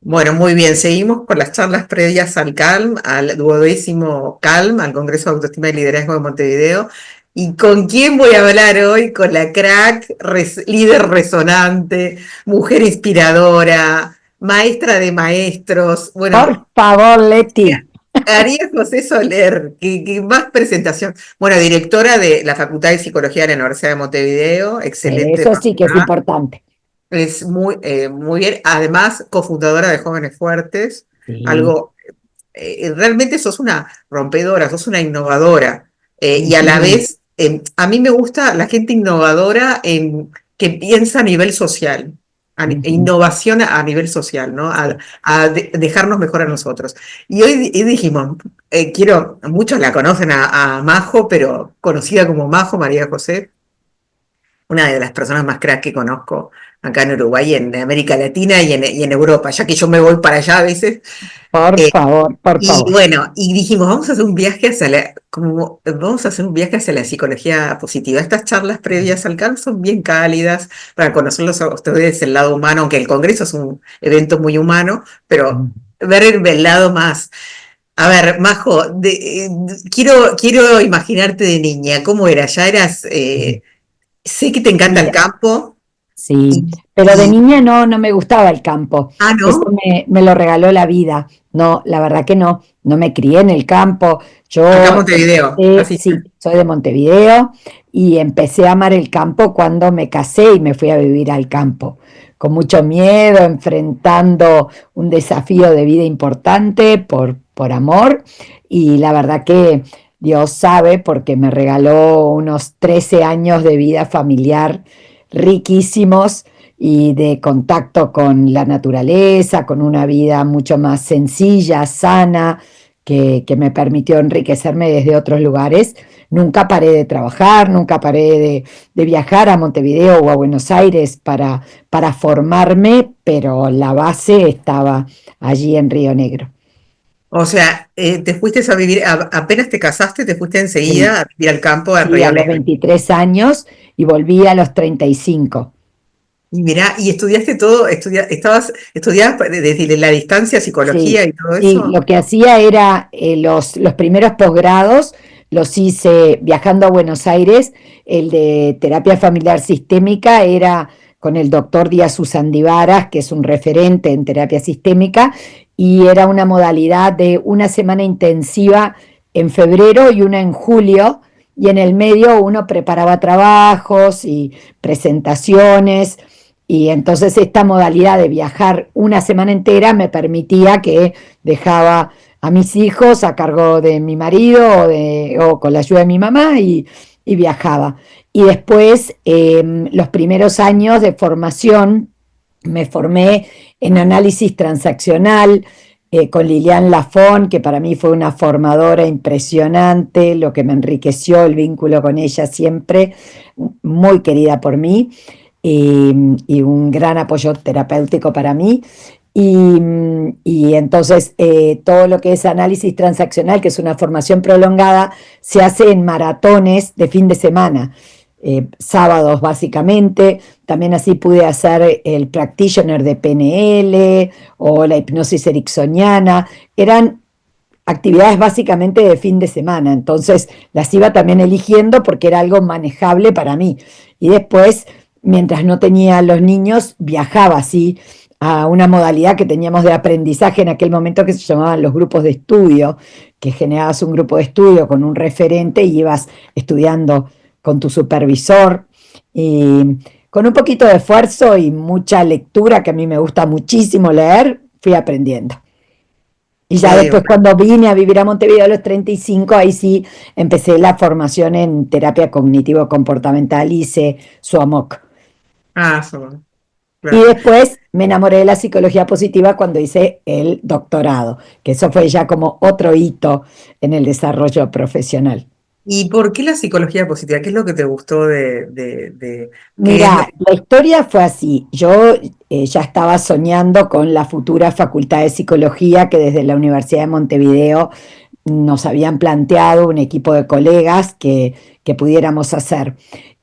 Bueno, muy bien, seguimos con las charlas previas al CALM, al 12º CALM, al Congreso de Autoestima y Liderazgo de Montevideo. ¿Y con quién voy a hablar hoy? Con la crack, líder resonante, mujer inspiradora, maestra de maestros. Por Bueno, favor, Leti. María José Soler, que más presentación. Bueno, directora de la Facultad de Psicología de la Universidad de Montevideo, excelente Eso sí que es facultad. importante. Es muy bien. Además, cofundadora de Jóvenes Fuertes, Sí. algo, realmente sos una rompedora, sos una innovadora. Y a la Ujú, vez, a mí me gusta la gente innovadora que piensa a nivel social, ujú. innovación a nivel social, ¿no? Sí. Dejarnos mejor a nosotros. Y dijimos, muchos la conocen a Majo, pero conocida como Majo, María José, una de las personas más crack que conozco acá en Uruguay, en América Latina y en Europa, ya que yo me voy para allá a veces. Por Eh, favor, por y favor. bueno, y dijimos, vamos a hacer un viaje hacia la psicología positiva. Estas charlas previas al CAM son bien cálidas para conocerlos a ustedes el lado humano, aunque el Congreso es un evento muy humano, pero ver el lado más. A ver, Majo, quiero imaginarte de niña. ¿Cómo eras? Ya eras, sé que te encanta el Mira, campo sí, y, pero de y- niña no me gustaba el campo. Eso ¿no? me lo regaló la vida. No, la verdad que no me crié en el campo. Acá en Yo Montevideo, así. sí, soy de Montevideo y empecé a amar el campo cuando me casé y me fui a vivir al campo. Con mucho miedo, enfrentando un desafío de vida importante por amor. Y la verdad que Dios sabe, porque me regaló unos 13 años de vida familiar riquísimos y de contacto con la naturaleza, con una vida mucho más sencilla, sana, que me permitió enriquecerme desde otros lugares. Nunca paré de trabajar, nunca paré de viajar a Montevideo o a Buenos Aires para formarme, pero la base estaba allí en Río Negro. O sea, te fuiste a vivir, apenas te casaste, te fuiste Sí, enseguida a vivir al campo a sí, Río a los Negro. 23 años y volví a los 35. Y mirá, y estudiaste todo, estudiabas desde la distancia Sí, psicología y todo sí, eso. lo que hacía era los primeros posgrados los hice viajando a Buenos Aires. El de terapia familiar sistémica era con el doctor Díaz Usandivaras, que es un referente en terapia sistémica, y era una modalidad de una semana intensiva en febrero y una en julio, y en el medio uno preparaba trabajos y presentaciones. Y entonces esta modalidad de viajar una semana entera me permitía que dejaba a mis hijos a cargo de mi marido o con la ayuda de mi mamá y viajaba. Y después, los primeros años de formación, me formé en análisis transaccional con Lilian Lafón, que para mí fue una formadora impresionante, lo que me enriqueció el vínculo con ella siempre, muy querida por mí y un gran apoyo terapéutico para mí. Y entonces todo lo que es análisis transaccional, que es una formación prolongada, se hace en maratones de fin de semana, sábados básicamente. También así pude hacer el practitioner de PNL o la hipnosis ericksoniana. Eran actividades básicamente de fin de semana, entonces las iba también eligiendo porque era algo manejable para mí. Y después, mientras no tenía los niños, viajaba así a una modalidad que teníamos de aprendizaje en aquel momento que se llamaban los grupos de estudio, que generabas un grupo de estudio con un referente y ibas estudiando con tu supervisor. Y con un poquito de esfuerzo y mucha lectura, que a mí me gusta muchísimo leer, fui aprendiendo. Y ya Eh, después cuando vine a vivir a Montevideo a los 35, ahí sí empecé la formación en terapia cognitivo-comportamental, hice su AMOC. Y claro. después me enamoré de la psicología positiva cuando hice el doctorado, que eso fue ya como otro hito en el desarrollo profesional. ¿Y por qué la psicología positiva? ¿Qué es lo que te gustó de qué es lo Mira, la historia fue así. Yo ya estaba soñando con la futura facultad de psicología que desde la Universidad de Montevideo nos habían planteado un equipo de colegas que pudiéramos hacer.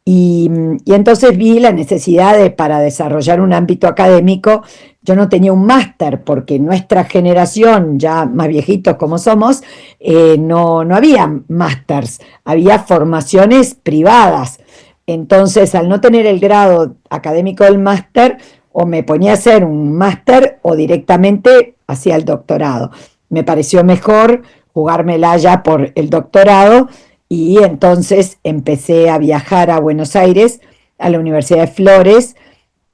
Y entonces vi la necesidad de, para desarrollar un ámbito académico, yo no tenía un máster porque nuestra generación, ya más viejitos como somos, no había másters, había formaciones privadas. Entonces, al no tener el grado académico del máster, o me ponía a hacer un máster o directamente hacía el doctorado. Me pareció mejor jugármela ya por el doctorado y entonces empecé a viajar a Buenos Aires, a la Universidad de Flores,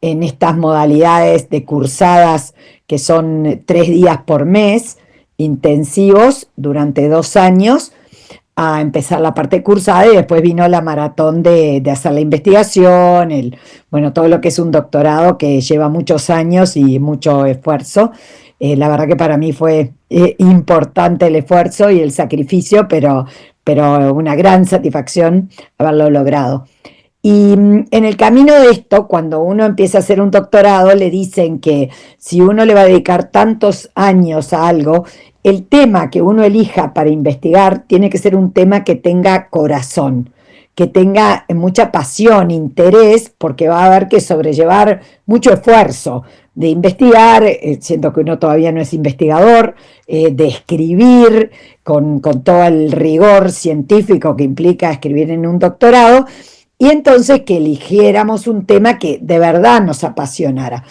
en estas modalidades de cursadas que son 3 días por mes, intensivos durante 2 años, a empezar la parte cursada y después vino la maratón de hacer la investigación, bueno, todo lo que es un doctorado que lleva muchos años y mucho esfuerzo. La verdad que para mí fue importante el esfuerzo y el sacrificio, pero una gran satisfacción haberlo logrado. Y en el camino de esto, cuando uno empieza a hacer un doctorado, le dicen que si uno le va a dedicar tantos años a algo, el tema que uno elija para investigar tiene que ser un tema que tenga corazón, que tenga mucha pasión, interés, porque va a haber que sobrellevar mucho esfuerzo de investigar, siento que uno todavía no es investigador, de escribir con todo el rigor científico que implica escribir en un doctorado, y entonces que eligiéramos un tema que de verdad nos apasionara.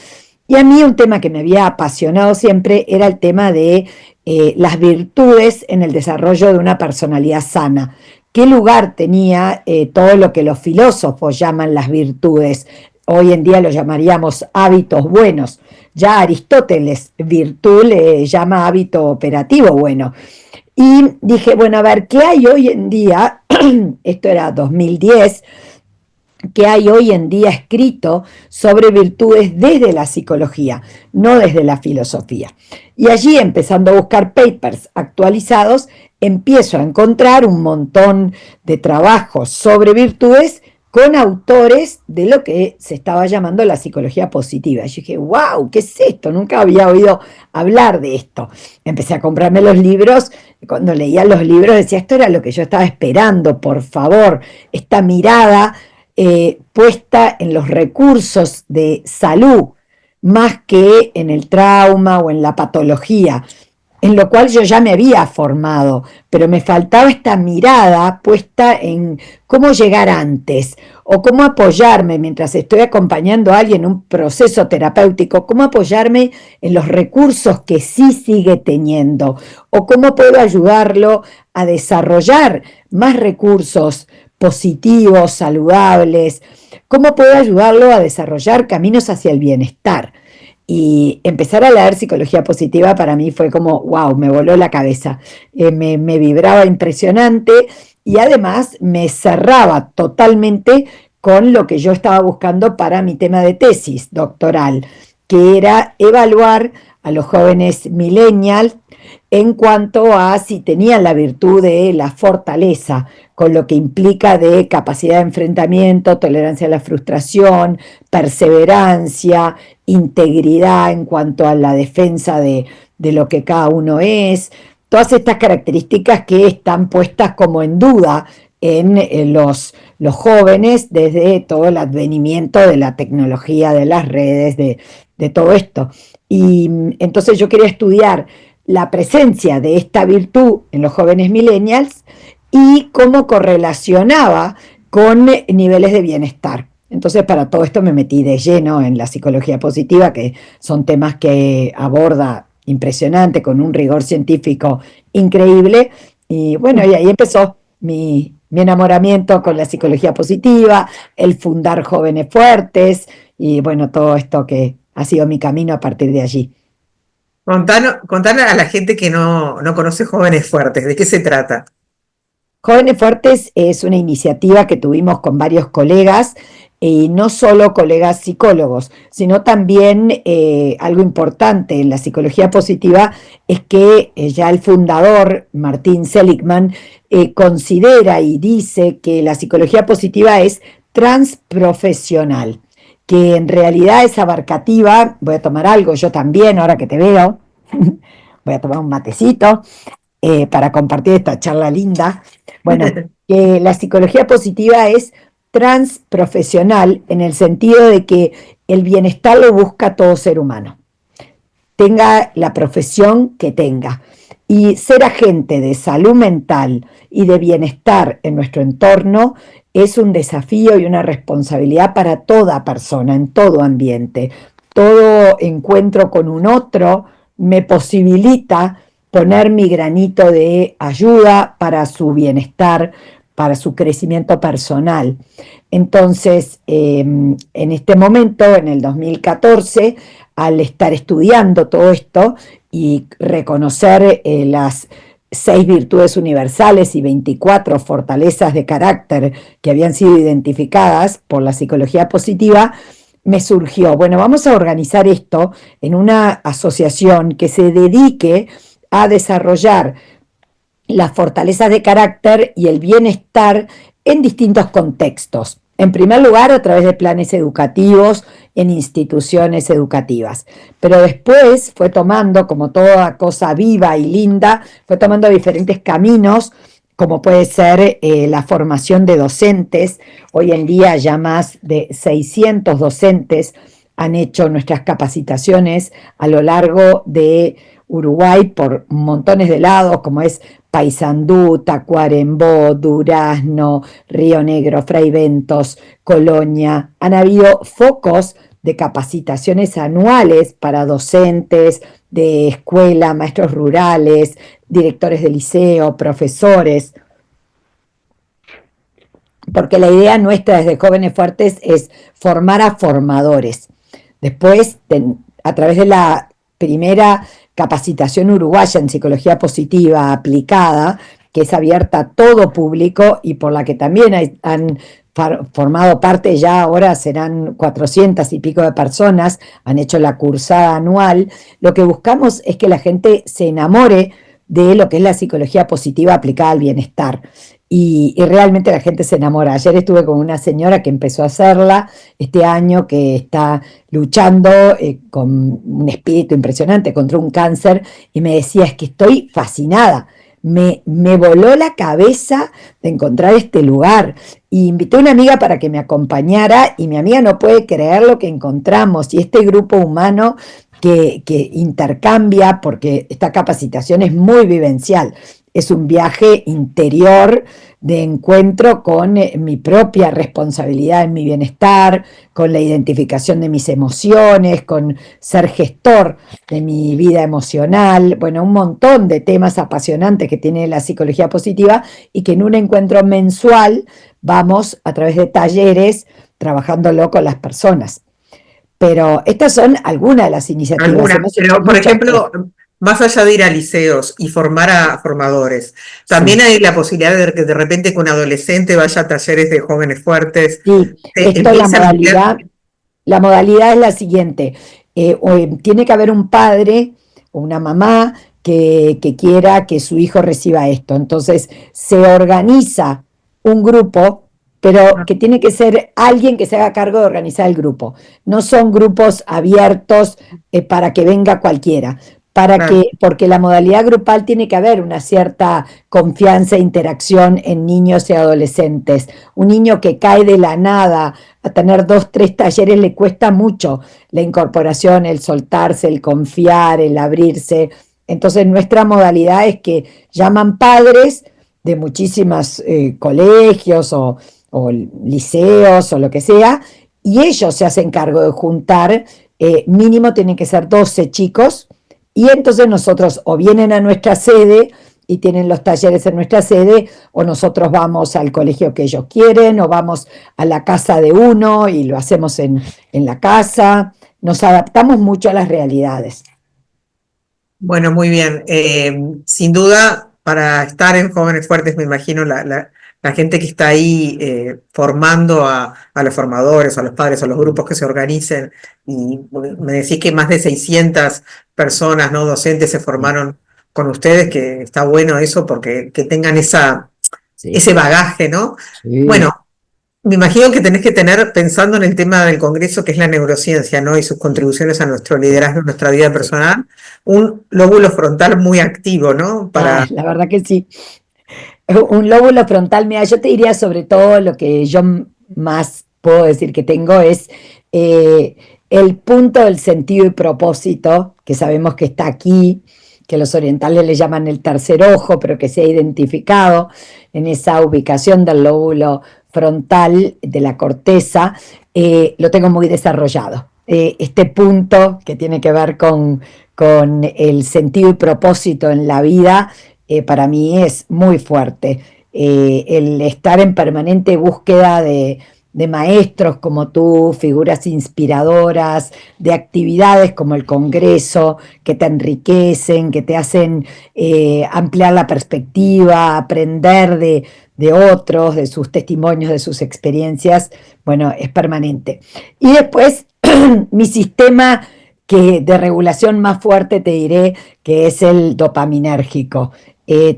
Y a mí un tema que me había apasionado siempre era el tema de las virtudes en el desarrollo de una personalidad sana. ¿Qué lugar tenía todo lo que los filósofos llaman las virtudes? Hoy en día lo llamaríamos hábitos buenos. Ya Aristóteles virtud le llama hábito operativo bueno. Y dije, bueno, a ver, ¿qué hay hoy en día? Esto era 2010, que hay hoy en día escrito sobre virtudes desde la psicología, no desde la filosofía. Y allí, empezando a buscar papers actualizados, empiezo a encontrar un montón de trabajos sobre virtudes con autores de lo que se estaba llamando la psicología positiva. Y yo dije, wow, ¿qué es esto? Nunca había oído hablar de esto. Empecé a comprarme los libros. Cuando leía los libros decía, esto era lo que yo estaba esperando, por favor, esta mirada puesta en los recursos de salud más que en el trauma o en la patología, en lo cual yo ya me había formado, pero me faltaba esta mirada puesta en cómo llegar antes o cómo apoyarme mientras estoy acompañando a alguien en un proceso terapéutico, cómo apoyarme en los recursos que sí sigue teniendo o cómo puedo ayudarlo a desarrollar más recursos positivos, saludables, cómo puedo ayudarlo a desarrollar caminos hacia el bienestar. Y empezar a leer psicología positiva para mí fue como, wow, me voló la cabeza, me vibraba impresionante y además me cerraba totalmente con lo que yo estaba buscando para mi tema de tesis doctoral, que era evaluar a los jóvenes millennials en cuanto a si tenían la virtud de la fortaleza, con lo que implica de capacidad de enfrentamiento, tolerancia a la frustración, perseverancia, integridad en cuanto a la defensa de lo que cada uno es, todas estas características que están puestas como en duda en los jóvenes desde todo el advenimiento de la tecnología, de las redes, de todo esto. Y entonces yo quería estudiar la presencia de esta virtud en los jóvenes millennials y cómo correlacionaba con niveles de bienestar. Entonces, para todo esto me metí de lleno en la psicología positiva, que son temas que aborda impresionante, con un rigor científico increíble. Y bueno, y ahí empezó mi enamoramiento con la psicología positiva, el fundar Jóvenes Fuertes, y bueno, todo esto que ha sido mi camino a partir de allí. Contanos a la gente que no conoce Jóvenes Fuertes, ¿de qué se trata? Jóvenes Fuertes es una iniciativa que tuvimos con varios colegas, y no solo colegas psicólogos, sino también algo importante en la psicología positiva es que ya el fundador, Martin Seligman, considera y dice que la psicología positiva es transprofesional, que en realidad es abarcativa. Voy a tomar algo yo también, ahora que te veo, voy a tomar un matecito para compartir esta charla linda. Bueno, la psicología positiva es transprofesional en el sentido de que el bienestar lo busca todo ser humano, tenga la profesión que tenga. Y ser agente de salud mental y de bienestar en nuestro entorno es un desafío y una responsabilidad para toda persona, en todo ambiente. Todo encuentro con un otro me posibilita poner mi granito de ayuda para su bienestar, para su crecimiento personal. Entonces, en este momento, en el 2014, al estar estudiando todo esto y reconocer las 6 virtudes universales y 24 fortalezas de carácter que habían sido identificadas por la psicología positiva, me surgió, bueno, vamos a organizar esto en una asociación que se dedique a desarrollar las fortalezas de carácter y el bienestar en distintos contextos. En primer lugar, a través de planes educativos en instituciones educativas. Pero después fue tomando, como toda cosa viva y linda, fue tomando diferentes caminos, como puede ser la formación de docentes. Hoy en día ya más de 600 docentes han hecho nuestras capacitaciones a lo largo de Uruguay por montones de lados, como es Paysandú, Tacuarembó, Durazno, Río Negro, Fraiventos, Colonia. Han habido focos de capacitaciones anuales para docentes de escuela, maestros rurales, directores de liceo, profesores, porque la idea nuestra desde Jóvenes Fuertes es formar a formadores. Después, a través de la primera capacitación uruguaya en psicología positiva aplicada, que es abierta a todo público y por la que también han formado parte, ya ahora serán 400 y pico de personas, han hecho la cursada anual. Lo que buscamos es que la gente se enamore de lo que es la psicología positiva aplicada al bienestar. Y realmente la gente se enamora. Ayer estuve con una señora que empezó a hacerla este año, que está luchando con un espíritu impresionante contra un cáncer, y me decía, es que estoy fascinada. Me voló la cabeza de encontrar este lugar. Y invité a una amiga para que me acompañara, y mi amiga no puede creer lo que encontramos. Y este grupo humano que intercambia, porque esta capacitación es muy vivencial, es un viaje interior de encuentro con mi propia responsabilidad en mi bienestar, con la identificación de mis emociones, con ser gestor de mi vida emocional, bueno, un montón de temas apasionantes que tiene la psicología positiva, y que en un encuentro mensual vamos a través de talleres trabajándolo con las personas. Pero estas son algunas de las iniciativas. Algunas, Hemos hecho pero por muchas cosas. ejemplo, más allá de ir a liceos y formar a formadores, también Sí. hay la posibilidad de que de repente que un adolescente vaya a talleres de jóvenes fuertes, Sí, esto empieza a ver. la modalidad es la siguiente. Tiene que haber un padre o una mamá que quiera que su hijo reciba esto. Entonces se organiza un grupo, pero que tiene que ser alguien que se haga cargo de organizar el grupo. No son grupos abiertos para que venga cualquiera. Claro. Porque la modalidad grupal tiene que haber una cierta confianza e interacción en niños y adolescentes. Un niño que cae de la nada a tener 2, 3 talleres le cuesta mucho la incorporación, el soltarse, el confiar, el abrirse. Entonces nuestra modalidad es que llaman padres de muchísimos colegios o liceos o lo que sea, y ellos se hacen cargo de juntar, mínimo tienen que ser 12 chicos, y entonces nosotros o vienen a nuestra sede y tienen los talleres en nuestra sede, o nosotros vamos al colegio que ellos quieren, o vamos a la casa de uno y lo hacemos en la casa. Nos adaptamos mucho a las realidades. Bueno, muy bien. Sin duda, para estar en Jóvenes Fuertes, me imagino la gente que está ahí formando a los formadores, a los padres, a los grupos que se organicen. Y me decís que más de 600 personas, ¿no? Docentes se Sí, formaron con ustedes, que está bueno eso porque que tengan sí, ese bagaje, ¿no? sí, Bueno, me imagino que tenés que tener, pensando en el tema del Congreso, que es la neurociencia, ¿no? Y sus contribuciones a nuestro sí, liderazgo, a nuestra vida sí. personal, un lóbulo frontal muy activo, ¿no? Ah, Para, la verdad que sí. Un lóbulo frontal, mira, yo te diría sobre todo lo que yo más puedo decir que tengo es el punto del sentido y propósito, que sabemos que está aquí, que los orientales le llaman el tercer ojo, pero que se ha identificado en esa ubicación del lóbulo frontal de la corteza, lo tengo muy desarrollado. Este punto que tiene que ver con el sentido y propósito en la vida, para mí es muy fuerte. El estar en permanente búsqueda de maestros como tú, figuras inspiradoras, de actividades como el Congreso, que te enriquecen, que te hacen ampliar la perspectiva, aprender de otros, de sus testimonios, de sus experiencias, bueno, es permanente. Y después, mi sistema de regulación más fuerte, te diré, que es el dopaminérgico.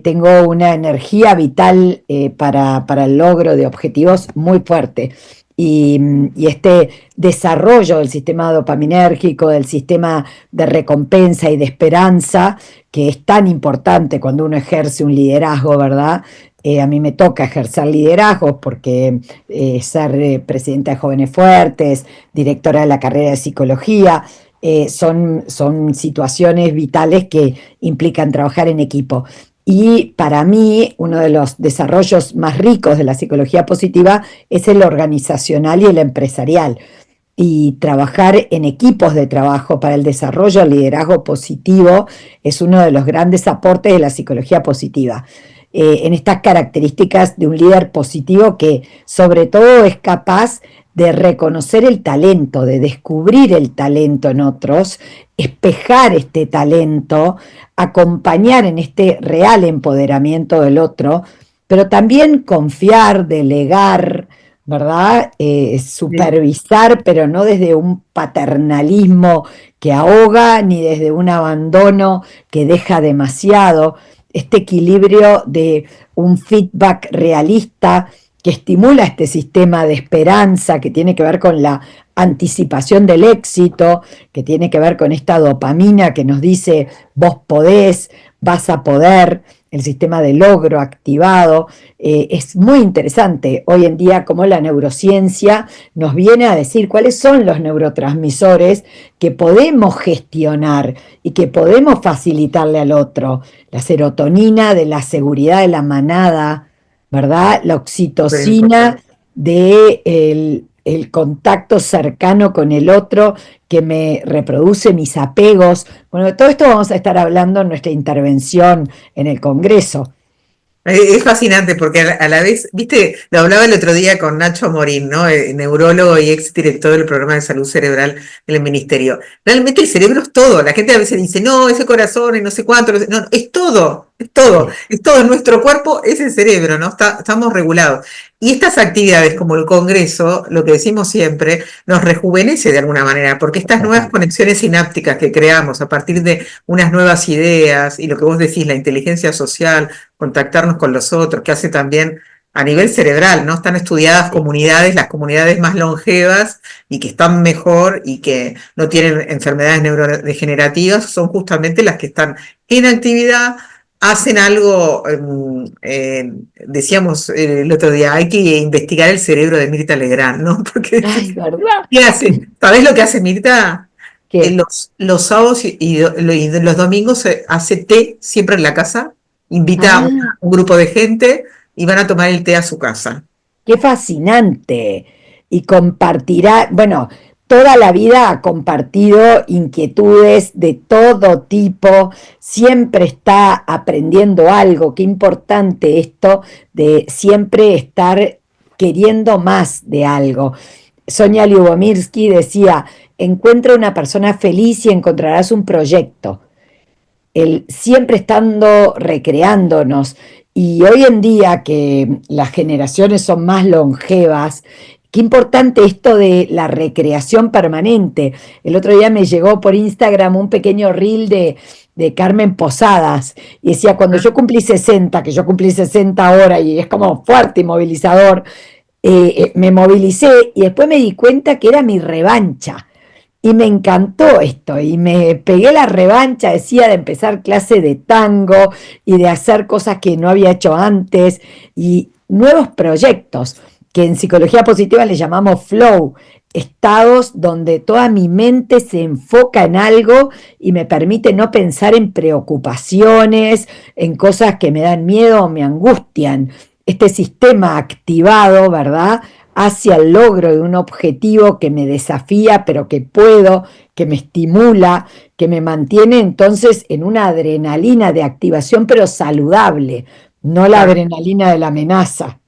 Tengo una energía vital para el logro de objetivos muy fuerte. Y este desarrollo del sistema dopaminérgico, del sistema de recompensa y de esperanza, que es tan importante cuando uno ejerce un liderazgo, ¿verdad? A mí me toca ejercer liderazgo porque ser presidenta de Jóvenes Fuertes, directora de la carrera de psicología, son situaciones vitales que implican trabajar en equipo. Y para mí, uno de los desarrollos más ricos de la psicología positiva es el organizacional y el empresarial. Y trabajar en equipos de trabajo para el desarrollo del liderazgo positivo es uno de los grandes aportes de la psicología positiva. En estas características de un líder positivo que sobre todo es capaz de reconocer el talento, de descubrir el talento en otros, espejar este talento, acompañar en este real empoderamiento del otro, pero también confiar, delegar, ¿verdad? Sí. Supervisar, pero no desde un paternalismo que ahoga, ni desde un abandono que deja demasiado. Este equilibrio de un feedback realista que estimula este sistema de esperanza, que tiene que ver con la anticipación del éxito, que tiene que ver con esta dopamina que nos dice vos podés, vas a poder, el sistema de logro activado. Es muy interesante hoy en día cómo la neurociencia nos viene a decir cuáles son los neurotransmisores que podemos gestionar y que podemos facilitarle al otro. La serotonina de la seguridad de la manada, ¿verdad? La Súper oxitocina importante. de el contacto cercano con el otro que me reproduce mis apegos. Bueno, de todo esto vamos a estar hablando en nuestra intervención en el Congreso. Es fascinante porque a la vez, viste, lo hablaba el otro día con Nacho Morín, ¿no? Neurólogo y ex director del programa de salud cerebral del ministerio. Realmente el cerebro es todo. La gente a veces dice, no, ese corazón y no sé cuánto. No, no, es todo, es todo, Sí, es todo. Nuestro cuerpo es el cerebro, ¿no? Estamos regulados. Y estas actividades como el Congreso, lo que decimos siempre, nos rejuvenece de alguna manera, porque estas nuevas total. conexiones sinápticas que creamos a partir de unas nuevas ideas y lo que vos decís, la inteligencia social, contactarnos con los otros, que hace también a nivel cerebral, ¿no? Están estudiadas Sí. comunidades, las comunidades más longevas y que están mejor y que no tienen enfermedades neurodegenerativas, son justamente las que están en actividad, hacen algo, decíamos el otro día, hay que investigar el cerebro de Mirta Legrand, ¿no? Porque, Ay, ¿verdad? ¿qué hace? ¿Sabés lo que hace Mirta? ¿Qué? Los sábados y los domingos hace té siempre en la casa, invita a Ah, un grupo de gente y van a tomar el té a su casa. qué fascinante. Y compartirá, bueno, toda la vida ha compartido inquietudes de todo tipo, siempre está aprendiendo algo. Qué importante esto de siempre estar queriendo más de algo. Sonia Lyubomirsky decía, encuentra una persona feliz y encontrarás un proyecto. El siempre estando recreándonos. Y hoy en día que las generaciones son más longevas, qué importante esto de la recreación permanente. El otro día me llegó por Instagram un pequeño reel de Carmen Posadas y decía, cuando yo cumplí 60, que yo cumplí 60 ahora y es como fuerte y movilizador, me movilicé y después me di cuenta que era mi revancha. Y me encantó esto, y me pegué la revancha, decía, de empezar clase de tango y de hacer cosas que no había hecho antes y nuevos proyectos. que en psicología positiva le llamamos flow, estados donde toda mi mente se enfoca en algo y me permite no pensar en preocupaciones, en cosas que me dan miedo o me angustian. Este sistema activado, ¿verdad? Hacia el logro de un objetivo que me desafía, pero que puedo, que me estimula, que me mantiene entonces en una adrenalina de activación, pero saludable, no la Claro. adrenalina de la amenaza.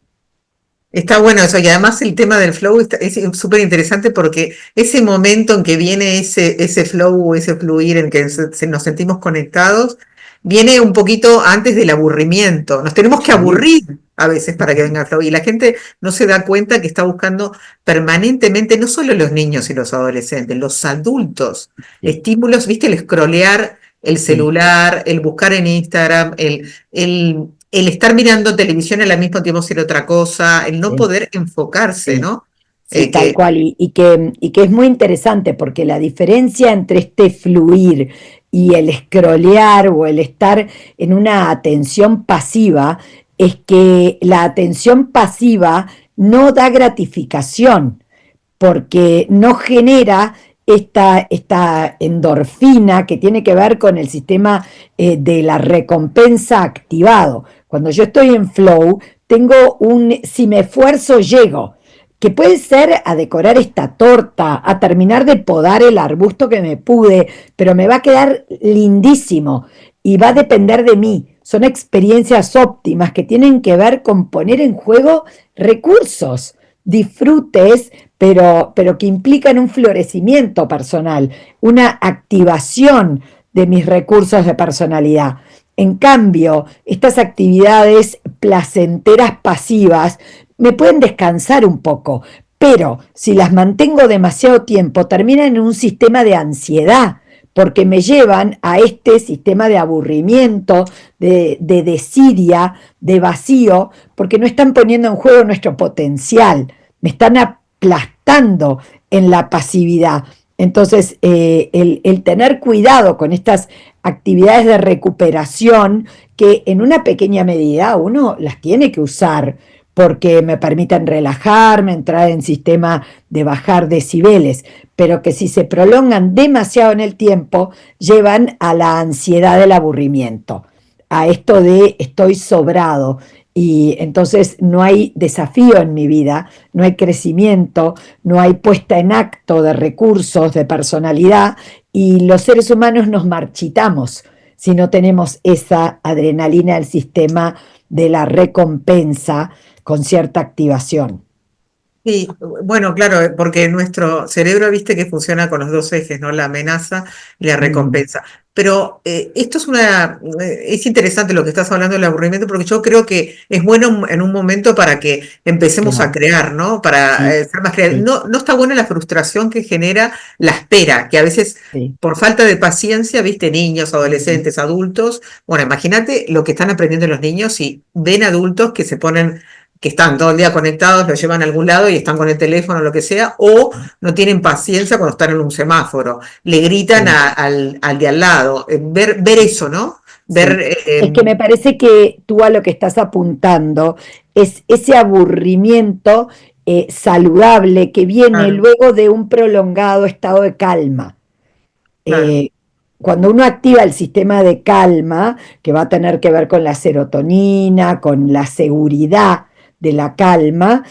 Está bueno eso, y además el tema del flow es súper interesante porque ese momento en que viene ese flow, ese fluir en que nos sentimos conectados, viene un poquito antes del aburrimiento. Nos tenemos que Sí. aburrir a veces para que venga el flow, y la gente no se da cuenta que está buscando permanentemente, no solo los niños y los adolescentes, los adultos, Sí, estímulos, viste, el scrollear el sí, celular, el buscar en Instagram, el estar mirando televisión al mismo tiempo hacer otra cosa, el no sí, poder enfocarse, sí. ¿no? Sí, tal Que cual, y que es muy interesante porque la diferencia entre este fluir y el scrollear o el estar en una atención pasiva es que la atención pasiva no da gratificación porque no genera esta endorfina que tiene que ver con el sistema de la recompensa activado. Cuando yo estoy en flow, tengo si me esfuerzo, llego, que puede ser a decorar esta torta, a terminar de podar el arbusto que me pude, pero me va a quedar lindísimo y va a depender de mí. Son experiencias óptimas que tienen que ver con poner en juego recursos, disfrutes, pero que implican un florecimiento personal, una activación de mis recursos de personalidad. En cambio, estas actividades placenteras pasivas me pueden descansar un poco, pero si las mantengo demasiado tiempo, terminan en un sistema de ansiedad, porque me llevan a este sistema de aburrimiento, de desidia, de vacío, porque no están poniendo en juego nuestro potencial, me están aplastando en la pasividad. Entonces, el tener cuidado con estas actividades de recuperación, que en una pequeña medida uno las tiene que usar porque me permiten relajarme, entrar en sistema de bajar decibeles, pero que si se prolongan demasiado en el tiempo, llevan a la ansiedad del aburrimiento, a esto de estoy sobrado y entonces no hay desafío en mi vida, no hay crecimiento, no hay puesta en acto de recursos, de personalidad, y los seres humanos nos marchitamos si no tenemos esa adrenalina del sistema de la recompensa con cierta activación. sí, bueno, claro, porque nuestro cerebro, viste que funciona con los dos ejes, ¿no? La amenaza y la Mm, recompensa. Pero esto es interesante lo que estás hablando del aburrimiento, porque yo creo que es bueno en un momento para que empecemos a claro, crear, ¿no? Para sí, ser más creativos. sí, No, no está buena la frustración que genera la espera, que a veces sí. por falta de paciencia, viste, niños, Ujú. adolescentes, adultos. Bueno, imagínate lo que están aprendiendo los niños si ven adultos que se ponen que están todo el día conectados, lo llevan a algún lado y están con el teléfono o lo que sea, o no tienen paciencia cuando están en un semáforo, le gritan Sí, al de al lado. Ver eso, ¿no? Ver, sí. Es que me parece que tú a lo que estás apuntando es ese aburrimiento saludable que viene claro, luego de un prolongado estado de calma. claro, Eh, Cuando uno activa el sistema de calma, que va a tener que ver con la serotonina, con la seguridad de la calma,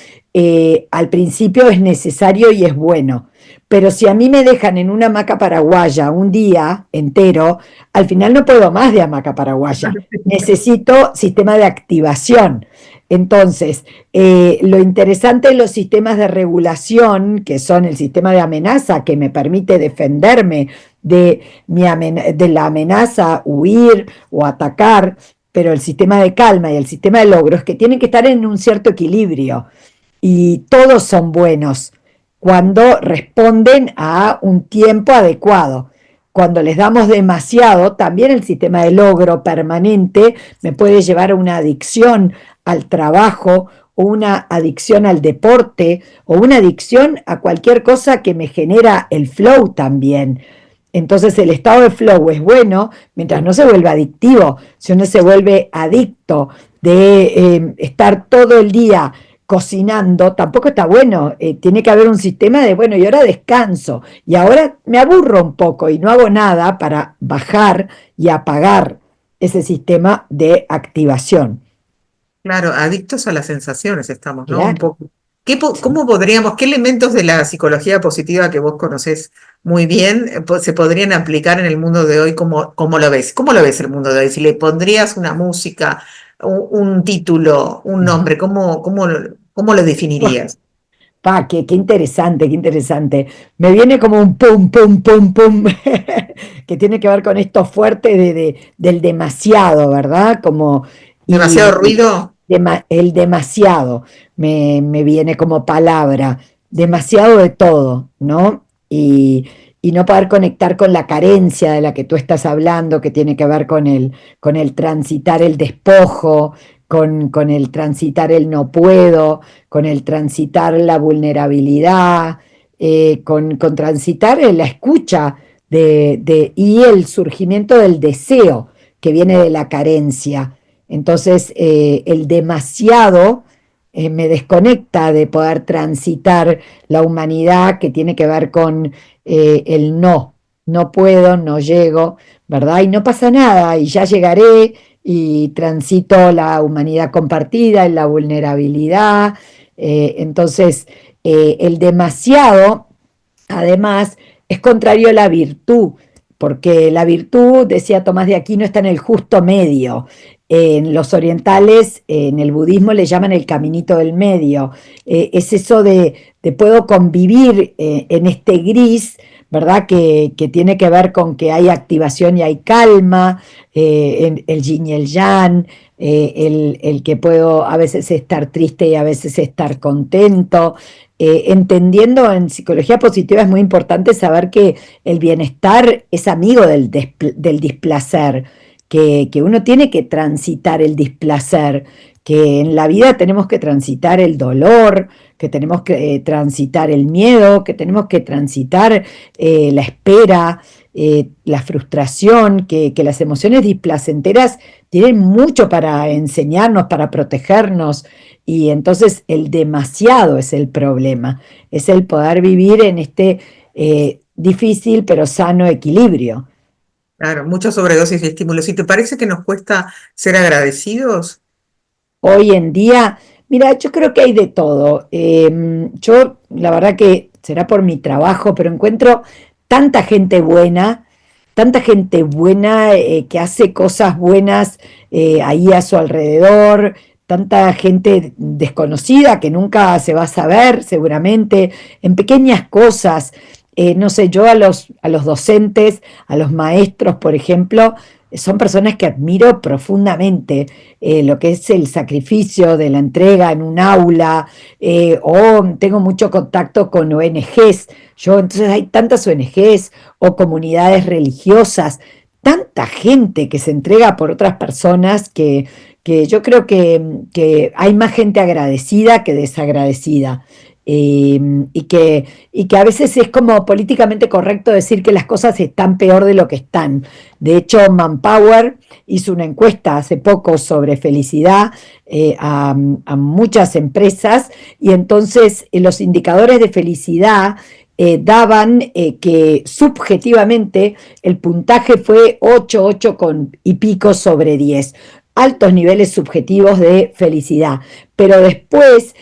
al principio es necesario y es bueno. Pero si a mí me dejan en una hamaca paraguaya un día entero, al final no puedo más de hamaca paraguaya. Necesito sistema de activación. Entonces, lo interesante de los sistemas de regulación, que son el sistema de amenaza que me permite defenderme de la amenaza, huir o atacar, pero el sistema de calma y el sistema de logros que tienen que estar en un cierto equilibrio y todos son buenos cuando responden a un tiempo adecuado. Cuando les damos demasiado, también el sistema de logro permanente me puede llevar a una adicción al trabajo o una adicción al deporte o una adicción a cualquier cosa que me genera el flow también. Entonces el estado de flow es bueno mientras no se vuelva adictivo. Si uno se vuelve adicto de estar todo el día cocinando, tampoco está bueno. Tiene que haber un sistema de, bueno, y ahora descanso, y ahora me aburro un poco y no hago nada para bajar y apagar ese sistema de activación. Claro, adictos a las sensaciones estamos, ¿no? Un Claro. poco. ¿Cómo podríamos, qué elementos de la psicología positiva que vos conocés muy bien se podrían aplicar en el mundo de hoy? ¿Cómo lo ves? ¿Cómo lo ves el mundo de hoy? Si le pondrías una música, un título, un nombre, ¿cómo lo definirías? Pa, qué interesante, qué interesante. Me viene como un pum, pum, pum, pum, que tiene que ver con esto fuerte del demasiado, ¿verdad? Como, ¿Demasiado y ruido? el demasiado me viene como palabra, demasiado de todo, ¿no? Y no poder conectar con la carencia de la que tú estás hablando, que tiene que ver con el transitar el despojo, con el transitar el no puedo, con el transitar la vulnerabilidad, con transitar la escucha y el surgimiento del deseo que viene de la carencia. Entonces, el demasiado me desconecta de poder transitar la humanidad que tiene que ver con el no. No puedo, no llego, ¿verdad? Y no pasa nada, y ya llegaré, y transito la humanidad compartida, en la vulnerabilidad. Entonces, el demasiado, además, es contrario a la virtud, porque la virtud, decía Tomás de Aquino, está en el justo medio. En los orientales, en el budismo le llaman el caminito del medio. Es eso de puedo convivir en este gris, ¿verdad? Que tiene que ver con que hay activación y hay calma, el yin y el yang, el que puedo a veces estar triste y a veces estar contento. Entendiendo en psicología positiva es muy importante saber que el bienestar es amigo del displacer, que uno tiene que transitar el displacer, que en la vida tenemos que transitar el dolor, que tenemos que transitar el miedo, que tenemos que transitar la espera, la frustración, que las emociones displacenteras tienen mucho para enseñarnos, para protegernos, y entonces el demasiado es el problema, es el poder vivir en este difícil pero sano equilibrio. Claro, mucha sobredosis de estímulos. ¿Y te parece que nos cuesta ser agradecidos? Hoy en día, mira, yo creo que hay de todo. Yo, la verdad que será por mi trabajo, pero encuentro tanta gente buena, tanta gente buena que hace cosas buenas ahí a su alrededor, tanta gente desconocida que nunca se va a saber, seguramente, en pequeñas cosas. No sé, yo a los docentes, a los maestros, por ejemplo, son personas que admiro profundamente, lo que es el sacrificio de la entrega en un aula, o tengo mucho contacto con ONGs. Yo, entonces hay tantas ONGs o comunidades religiosas, tanta gente que se entrega por otras personas que yo creo que hay más gente agradecida que desagradecida. eh, y y que a veces es como políticamente correcto decir que las cosas están peor de lo que están. De hecho, Manpower hizo una encuesta hace poco sobre felicidad a muchas empresas, y entonces los indicadores de felicidad daban que subjetivamente el puntaje fue 8 8 con y pico sobre 10, altos niveles subjetivos de felicidad. Pero después,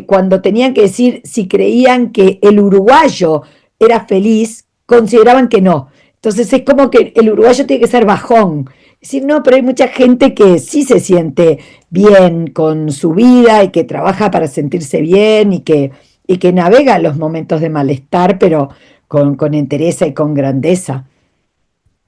cuando tenían que decir si creían que el uruguayo era feliz, consideraban que no. Entonces es como que el uruguayo tiene que ser bajón. Es decir, no, pero hay mucha gente que sí se siente bien con su vida y que trabaja para sentirse bien y que navega los momentos de malestar, pero con entereza y con grandeza.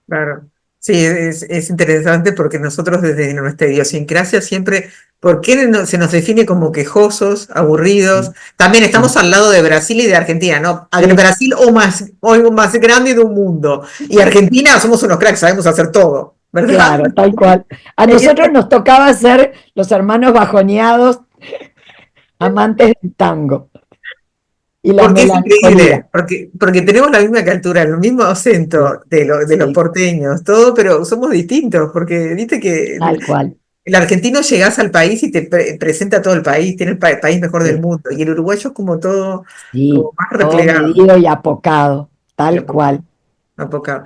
Claro, sí, es interesante porque nosotros desde nuestra idiosincrasia siempre, ¿por qué se nos define como quejosos, aburridos? Sí, También estamos sí, al lado de Brasil y de Argentina, ¿no? sí, Brasil o más grande de un mundo y Argentina somos unos cracks, sabemos hacer todo, ¿verdad? claro, tal cual. A nosotros nos tocaba ser los hermanos bajoneados, amantes del tango y la Porque es melancolía. increíble, porque tenemos la misma cultura, el mismo Sí, acento de los sí, porteños, todo, pero somos distintos, porque viste que tal cual. el argentino llegás al país y te presenta a todo el país, tiene el país mejor del Sí, mundo, y el uruguayo es como todo, como sí, más todo replegado. medido y apocado, tal cual. Apocado.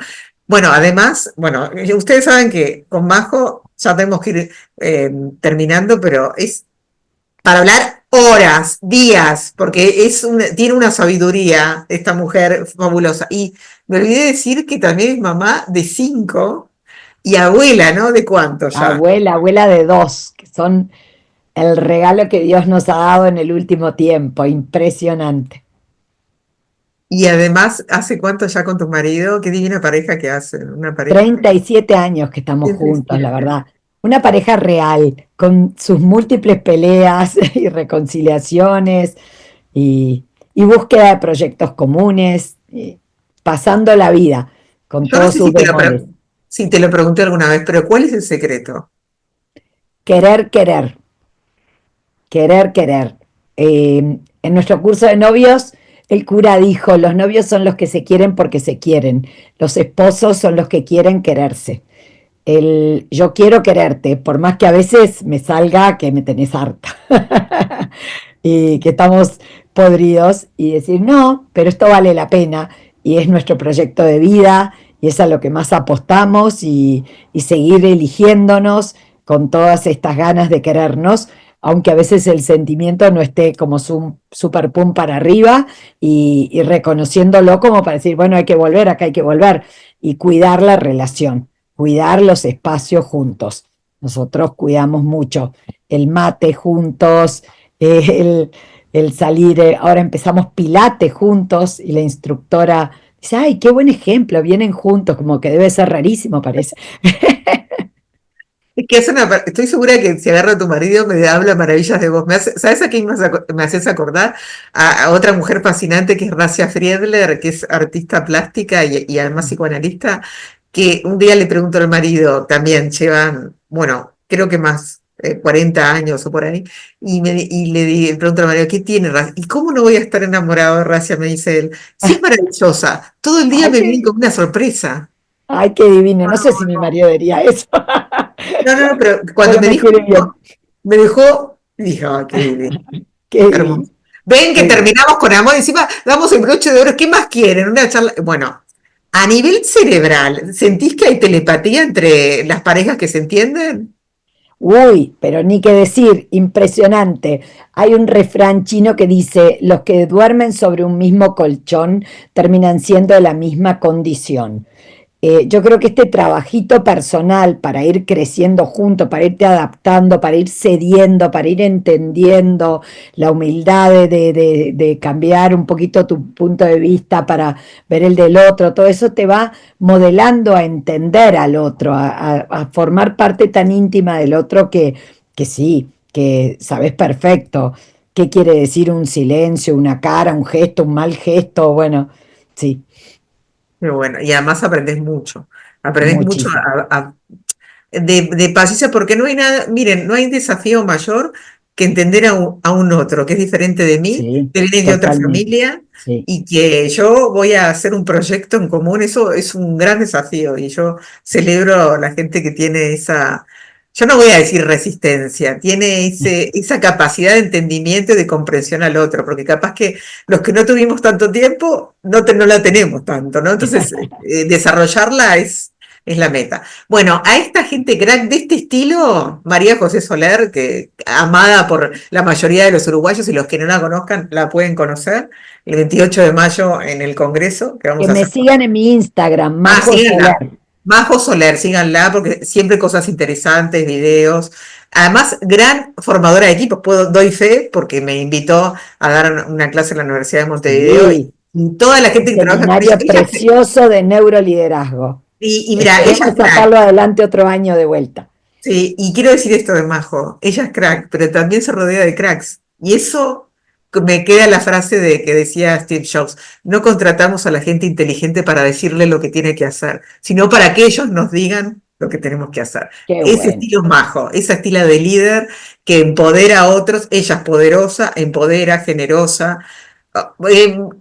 Bueno, además, bueno, ustedes saben que con Majo ya tenemos que ir terminando, pero es para hablar horas, días, porque tiene una sabiduría esta mujer fabulosa. Y me olvidé decir que también es mamá de 5 y abuela, ¿no? ¿De cuánto ya? Abuela, abuela de dos, que son el regalo que Dios nos ha dado en el último tiempo, impresionante. Y además, ¿hace cuánto ya con tu marido? Qué divina pareja que hacen, una pareja. 37 años que estamos juntos, la 37. verdad. Una pareja real, con sus múltiples peleas y reconciliaciones y búsqueda de proyectos comunes, y pasando la vida con Yo no todos sé sus bemoles. si te lo pregunté alguna vez, pero ¿cuál es el secreto? Querer, querer, querer, querer. En nuestro curso de novios, el cura dijo, los novios son los que se quieren porque se quieren, los esposos son los que quieren quererse. El yo quiero quererte, por más que a veces me salga que me tenés harta y que estamos podridos y decir, no, pero esto vale la pena y es nuestro proyecto de vida y es a lo que más apostamos y seguir eligiéndonos con todas estas ganas de querernos, aunque a veces el sentimiento no esté como super pum para arriba y reconociéndolo como para decir, bueno, hay que volver, acá hay que volver y cuidar la relación, cuidar los espacios juntos. Nosotros cuidamos mucho el mate juntos, el, el salir, ahora empezamos pilates juntos y la instructora dice, ay, qué buen ejemplo, vienen juntos, como que debe ser rarísimo, parece. Es que estoy segura que si agarro a tu marido me habla maravillas de vos. ¿Sabes a quién me haces acordar? A otra mujer fascinante que es Racia Friedler, que es artista plástica y además psicoanalista, que un día le pregunto al marido, también llevan, bueno, creo que más, 40 años o por ahí, le pregunto al marido, ¿qué tiene Racia? ¿Y cómo no voy a estar enamorado de Racia? Me dice él. Sí, es maravillosa. Todo el día Ay, me viene con una sorpresa. ay, qué divino. No sé si mi marido diría eso, No, no, no, pero cuando pero me me dijo quiere bien. eso, me dejó, y dije, ah, qué divino, Qué divino, hermoso. Ven que qué divino. terminamos con amor, encima damos el broche de oro, ¿qué más quieren? Una charla. Bueno, a nivel cerebral, ¿sentís que hay telepatía entre las parejas que se entienden? Uy, pero ni qué decir, impresionante. Hay un refrán chino que dice, los que duermen sobre un mismo colchón terminan siendo de la misma condición. Yo creo que este trabajito personal para ir creciendo juntos, para irte adaptando, para ir cediendo, para ir entendiendo la humildad de cambiar un poquito tu punto de vista para ver el del otro, todo eso te va modelando a entender al otro, a formar parte tan íntima del otro que sí, que sabes perfecto qué quiere decir un silencio, una cara, un gesto, un mal gesto, bueno, sí, Pero bueno, y además aprendes mucho muchísimo. de paciencia, porque no hay nada, miren, no hay desafío mayor que entender a un otro, que es diferente de mí, Sí, que viene de otra totalmente. familia, Sí. y que yo voy a hacer un proyecto en común, eso es un gran desafío, y yo celebro a la gente que tiene esa, yo no voy a decir resistencia, tiene esa capacidad de entendimiento y de comprensión al otro, porque capaz que los que no tuvimos tanto tiempo, no la tenemos tanto, ¿no? Entonces, desarrollarla es la meta. Bueno, a esta gente crack de este estilo, María José Soler, que amada por la mayoría de los uruguayos y los que no la conozcan la pueden conocer, el 28 de mayo en el Congreso, que Que vamos a me hacer. sigan en mi Instagram, Ah, Majo síganla. Soler. Majo Soler, síganla, porque siempre cosas interesantes, videos. Además, gran formadora de equipos, doy fe, porque me invitó a dar una clase en la Universidad de Montevideo Sí, y toda la un gente que trabaja con seminario precioso de neuroliderazgo. y mira, ella Esperemos es crack. sacarlo adelante otro año de vuelta. Sí, y quiero decir esto de Majo, ella es crack, pero también se rodea de cracks. Y eso me queda la frase de que decía Steve Jobs, no contratamos a la gente inteligente para decirle lo que tiene que hacer, sino para que ellos nos digan lo que tenemos que hacer. Qué Ese bueno. estilo es Majo, esa estilo de líder que empodera a otros, ella es poderosa, empodera, generosa,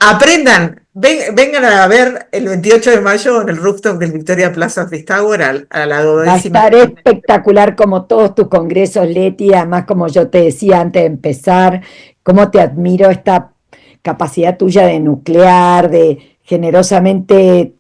Aprendan, vengan a ver el 28 de mayo en el rooftop del Victoria Plaza Office Tower a la Va a 12ª. estar espectacular como todos tus congresos, Leti. Además, como yo te decía antes de empezar, cómo te admiro esta capacidad tuya de nuclear, de generosamente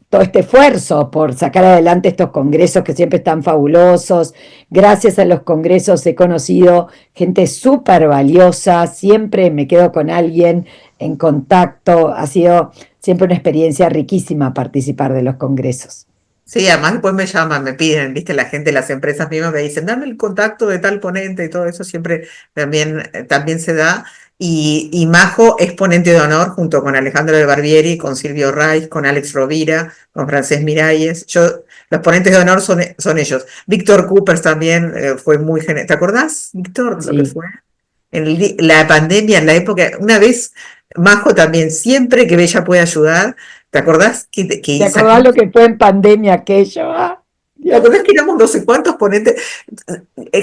todo este esfuerzo por sacar adelante estos congresos que siempre están fabulosos. Gracias a los congresos he conocido gente súper valiosa, siempre me quedo con alguien en contacto. Ha sido siempre una experiencia riquísima participar de los congresos. Sí, además después me llaman, me piden, viste, la gente, las empresas mismas me dicen, dame el contacto de tal ponente y todo eso siempre también se da. Y Majo es ponente de honor junto con Alejandro de Barbieri, con Silvio Reis, con Alex Rovira, con Francés Miralles. Los ponentes de honor son ellos. Víctor Coopers también fue muy generoso. ¿Te acordás, Víctor, lo que Sí. fue? La pandemia, en la época, una vez, Majo también, siempre que ella puede ayudar, ¿te acordás ¿Te que acordás sacamos? lo que fue en pandemia aquello? Ah, ¿Te Dios. acordás que éramos no sé cuántos ponentes?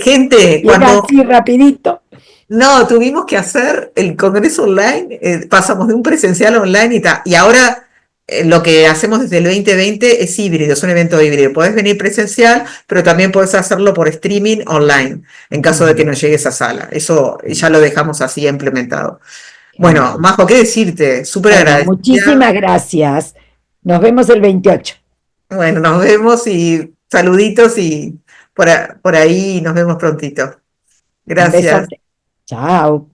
Gente, Y era cuando así rapidito. no tuvimos que hacer el congreso online, pasamos de un presencial a online y ahora lo que hacemos desde el 2020 es híbrido, es un evento híbrido. Podés venir presencial, pero también podés hacerlo por streaming online, en caso de que Ujú. no llegues a sala. Eso ya lo dejamos así implementado. Bueno, Genial. Majo, ¿qué decirte? Súper Bueno, agradecida. muchísimas gracias. Nos vemos el 28. Bueno, nos vemos y saluditos y por ahí nos vemos prontito. Un Gracias. besote. Chao.